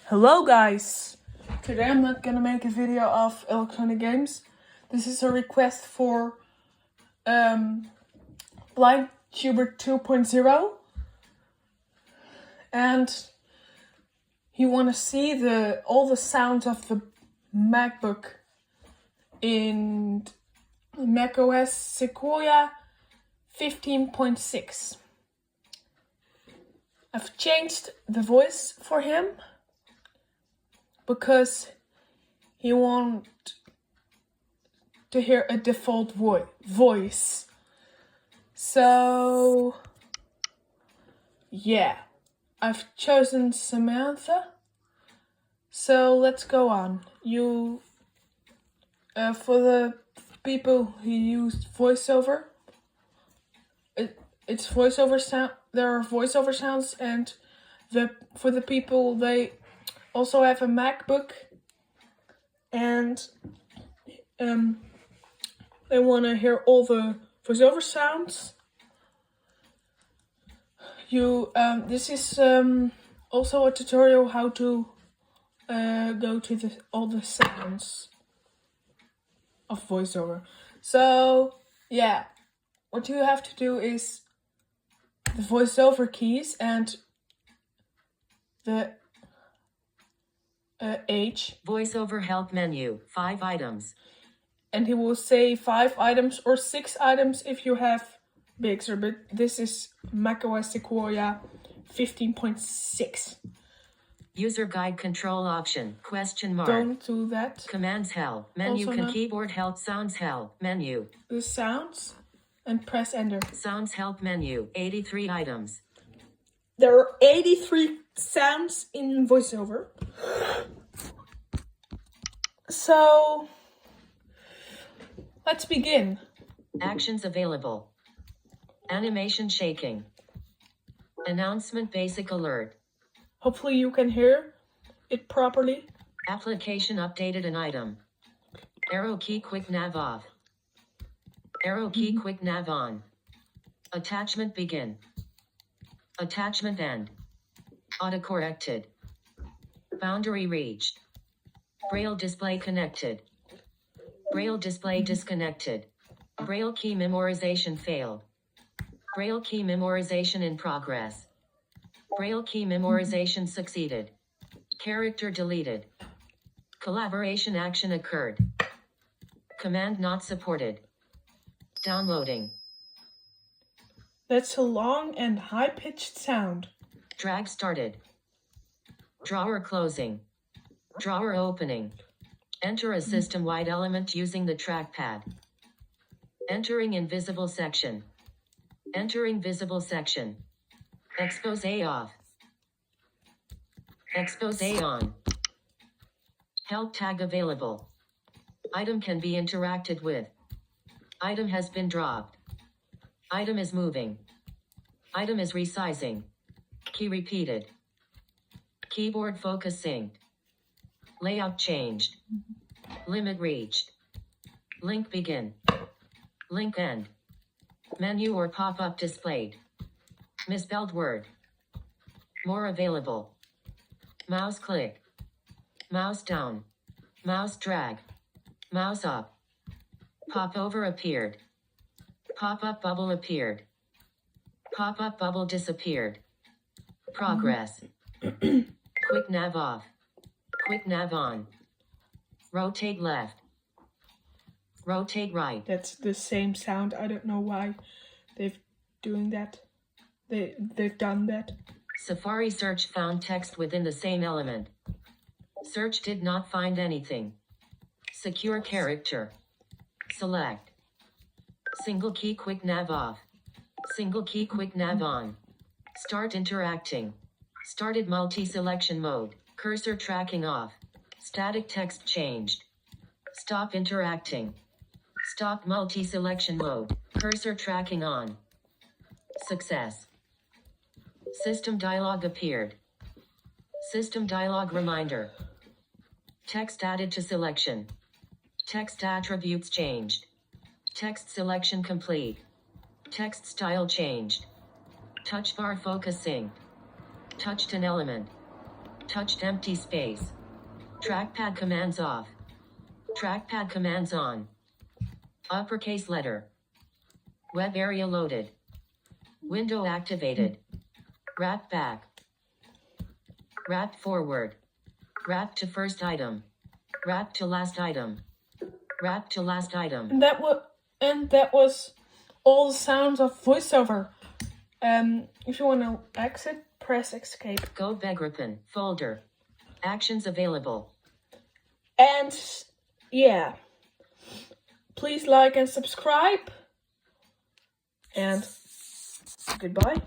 Hello guys! Today I'm not gonna make a video of electronic games. This is a request for Blind Tuber 2.0, and you wanna see all the sounds of the MacBook in macOS Sequoia 15.6. I've changed the voice for him because he wants to hear a default voice. So, yeah, I've chosen Samantha. So let's go on. For the people who used VoiceOver, it's VoiceOver sound. There are VoiceOver sounds, and for the people they also have a MacBook, and they want to hear all the VoiceOver sounds. This is also a tutorial how to go to all the sounds of VoiceOver. So yeah, what you have to do is the VoiceOver keys and the H. VoiceOver help menu, 5 items. And he will say 5 items or 6 items if you have bigger, but this is macOS Sequoia 15.6. User guide control option, question mark. Don't do that. Commands help, menu Also keyboard help, sounds help, menu. The sounds and press enter. Sounds help menu, 83 items. There are 83 sounds in VoiceOver. So, let's begin. Actions available. Animation shaking. Announcement basic alert. Hopefully you can hear it properly. Application updated an item. Arrow key quick nav off. Arrow key quick nav on. Attachment begin. Attachment end. Autocorrected. Boundary reached. Braille display connected. Braille display disconnected. Braille key memorization failed. Braille key memorization in progress. Braille key memorization succeeded. Character deleted. Collaboration action occurred. Command not supported. Downloading. That's a long and high-pitched sound. Drag started. Drawer closing. Drawer opening. Enter a system-wide element using the trackpad. Entering invisible section. Entering visible section. Expose off. Expose on. Help tag available. Item can be interacted with. Item has been dropped. Item is moving. Item is resizing. Key repeated. Keyboard focus synced. Layout changed. Limit reached. Link begin. Link end. Menu or pop-up displayed. Misspelled word. More available. Mouse click. Mouse down. Mouse drag. Mouse up. Pop-over appeared. Pop-up bubble appeared. Pop-up bubble disappeared. Progress. Quick nav off. Quick nav on. Rotate left. Rotate right. That's the same sound. I don't know why they've doing that. They've done that. Safari search found text within the same element. Search did not find anything. Secure character. Select. Single key quick nav off. Single key quick nav on. Start interacting. Started multi-selection mode. Cursor tracking off. Static text changed. Stop interacting. Stop multi-selection mode. Cursor tracking on. Success. System dialog appeared. System dialog reminder. Text added to selection. Text attributes changed. Text selection complete. Text style changed. Touch bar focus synced. Touched an element. Touched empty space. Trackpad commands off. Trackpad commands on. Uppercase letter. Web area loaded. Window activated. Wrap back. Wrap forward. Wrap to first item. Wrap to last item. Wrap to last item. And that was all the sounds of VoiceOver. If you want to exit, press escape. Go Begrippen folder. Actions available. And yeah, please like and subscribe. And goodbye.